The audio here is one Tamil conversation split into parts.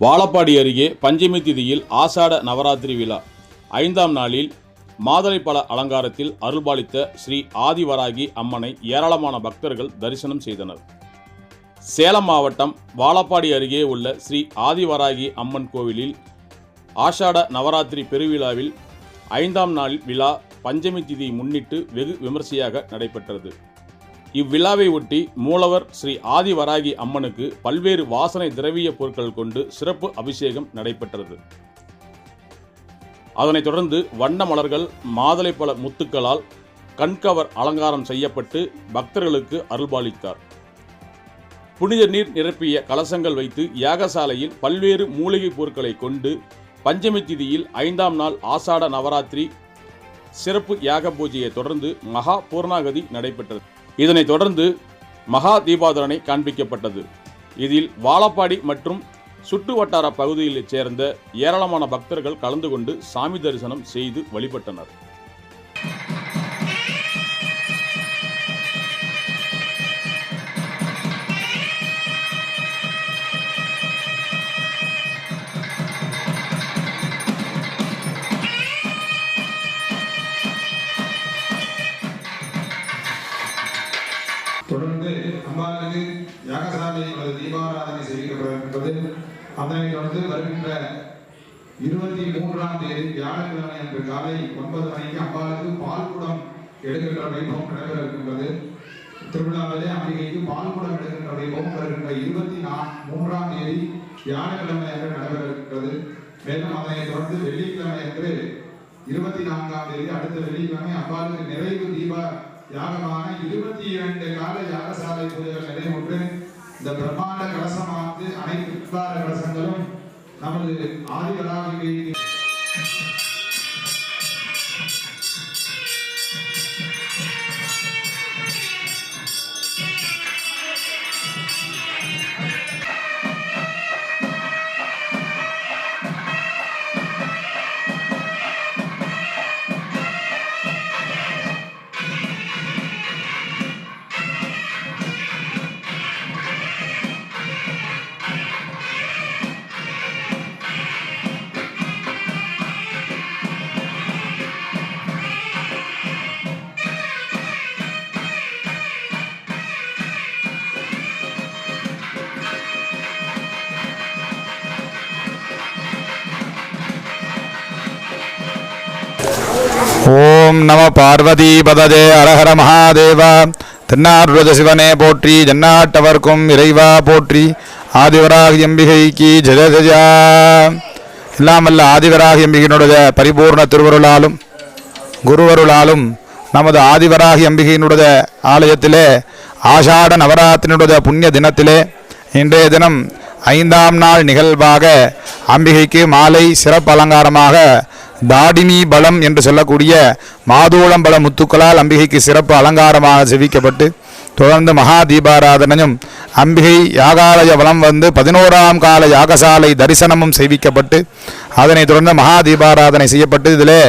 வாழப்பாடி அருகே பஞ்சமி திதியில் ஆஷாட நவராத்திரி விழா 5ஆம் நாளில் மாதுளைப்பழ அலங்காரத்தில் அருள்பாலித்த ஸ்ரீ ஆதிவராகி அம்மனை ஏராளமான பக்தர்கள் தரிசனம் செய்தனர். சேலம் மாவட்டம் வாழப்பாடி அருகே உள்ள ஸ்ரீ ஆதிவராகி அம்மன் கோவிலில் ஆஷாட நவராத்திரி பெருவிழாவில் 5ஆம் நாள் விழா பஞ்சமி திதியை முன்னிட்டு வெகு விமர்சையாக நடைபெற்றது. இவ்விழாவை ஒட்டி மூலவர் ஸ்ரீ ஆதிவராகி அம்மனுக்கு பல்வேறு வாசனை திரவிய பொருட்கள் கொண்டு சிறப்பு அபிஷேகம் நடைபெற்றது. அதனைத் தொடர்ந்து வண்ண மலர்கள், மாதுளைப்பழ முத்துக்களால் கண்கவர் அலங்காரம் செய்யப்பட்டு பக்தர்களுக்கு அருள்பாலித்தார். புனித நீர் நிரப்பிய கலசங்கள் வைத்து யாகசாலையில் பல்வேறு மூலிகை பொருட்களை கொண்டு பஞ்சமி திதியில் 5ஆம் நாள் ஆஷாட நவராத்திரி சிறப்பு யாக பூஜையை தொடர்ந்து மகா பூர்ணாகதி நடைபெற்றது. இதனைத் தொடர்ந்து மகா தீபாராதனை காண்பிக்கப்பட்டது. இதில் வாழப்பாடி மற்றும் சுற்று வட்டார பகுதியைச் சேர்ந்த ஏராளமான பக்தர்கள் கலந்து கொண்டு சாமி தரிசனம் செய்து வழிபட்டனர். தொடர்ந்து அம்பாளுக்கு யாகசாலை தீபாராதனை செய்யப்படுகின்றது. அதனைத் தொடர்ந்து வருகின்ற 23ஆம் தேதி வியாழக்கிழமை அன்று காலை 9 மணிக்கு அம்பாளுக்கு பால்குடம் எடுக்கின்ற வைபவம் நடைபெற இருக்கின்றது. திருவிழாவிலே அம்பிகைக்கு பால்குடம் எடுக்கின்ற வைபவம் வருகின்ற 23ஆம் தேதி வியாழக்கிழமை அன்று நடைபெற இருக்கின்றது. மேலும் அதனைத் தொடர்ந்து வெள்ளிக்கிழமை அன்று 24ஆம் தேதி அடுத்த வெள்ளிக்கிழமை அம்பாளுக்கு நிறைவு தீப யாகமான 22 கால யாகசாலை பூஜைகள் நடைபெற்று இந்த பிரம்மாண்ட கலசமானது அனைத்து உட்கார கலசங்களும் நமது ஆதிவராகி ஓம் நம பார்வதி பததே அரஹர மகாதேவா. தென்னாடுடைய சிவனே போற்றி, ஜன்னாட்டவர்க்கும் இறைவா போற்றி. ஆதிவராகி அம்பிகைக்கு ஜெய ஜெயா. இல்லாமல்ல ஆதிவராகி அம்பிகையினுடைய பரிபூர்ண திருவருளாலும் குருவருளாலும் நமது ஆதிவராகி அம்பிகையினுடைய ஆலயத்திலே ஆஷாட நவராத்திரியினுடைய புண்ணிய தினத்திலே இன்றைய தினம் 5ஆம் நாள் நிகழ்வாக அம்பிகைக்கு மாலை சிறப்பு அலங்காரமாக தாடினி பலம் என்று சொல்லக்கூடிய மாதுளம்பழ முத்துக்களால் அம்பிகைக்கு சிறப்பு அலங்காரமாக செவிக்கப்பட்டு தொடர்ந்து மகா தீபாராதனையும் அம்பிகை யாகாலய வலம் வந்து 11ஆம் கால யாகசாலை தரிசனமும் செய்விக்கப்பட்டு அதனைத் தொடர்ந்து மகா தீபாராதனை செய்யப்பட்டு இதிலே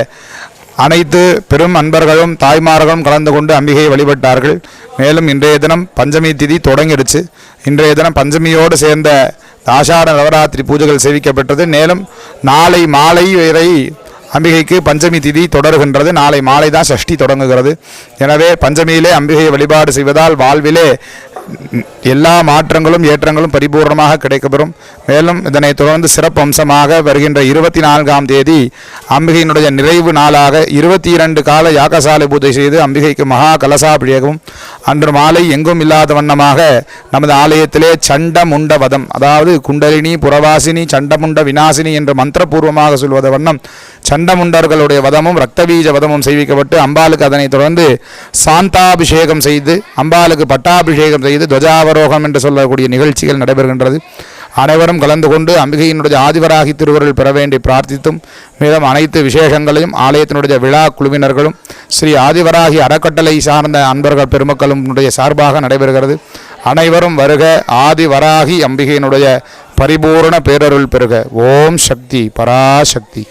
அனைத்து பெரும் அன்பர்களும் தாய்மார்களும் கலந்து கொண்டு அம்பிகையை வழிபட்டார்கள். மேலும் இன்றைய தினம் பஞ்சமி திதி தொடங்கிடுச்சு. இன்றைய தினம் பஞ்சமியோடு சேர்ந்த ஆஷாட நவராத்திரி பூஜைகள் சேவிக்கப்பட்டது. மேலும் நாளை மாலை வரை அம்பிகைக்கு பஞ்சமி திதி தொடர்கின்றது. நாளை மாலை தான் சஷ்டி தொடங்குகிறது. எனவே பஞ்சமியிலே அம்பிகையை வழிபாடு செய்வதால் வாழ்விலே எல்லா மாற்றங்களும் ஏற்றங்களும் பரிபூர்ணமாக கிடைக்கப்பெறும். மேலும் இதனைத் தொடர்ந்து சிறப்பு அம்சமாக வருகின்ற 24ஆம் தேதி அம்பிகையினுடைய நிறைவு நாளாக 22 கால யாகசாலை பூஜை செய்து அம்பிகைக்கு மகா கலசாபிஷேகமும் அன்று மாலை எங்கும் இல்லாத வண்ணமாக நமது ஆலயத்திலே சண்டமுண்ட வதம், அதாவது குண்டலினி புறவாசினி சண்டமுண்ட விநாசினி என்று மந்திரபூர்வமாக சொல்வத வண்ணம் சண்டமுண்டர்களுடைய வதமும் ரக்தபீஜ வதமும் செய்விக்கப்பட்டு அம்பாளுக்கு அதனைத் தொடர்ந்து சாந்தாபிஷேகம் செய்து அம்பாளுக்கு பட்டாபிஷேகம் செய்து துவஜாவரோகம் என்று சொல்லக்கூடிய நிகழ்ச்சிகள் நடைபெறுகின்றது. அனைவரும் கலந்து கொண்டு அம்பிகையினுடைய ஆதிவராகி திருவருள் பெற வேண்டி பிரார்த்தித்தும் மேலும் அனைத்து விசேஷங்களையும் ஆலயத்தினுடைய விழா குழுவினர்களும் ஸ்ரீ ஆதிவராகி அறக்கட்டளை சார்ந்த அன்பர்கள் பெருமக்களும் சார்பாக நடைபெறுகிறது. அனைவரும் வருக. ஆதிவராகி அம்பிகையினுடைய பரிபூர்ண பேரருள் பெறுக. ஓம் சக்தி பராசக்தி.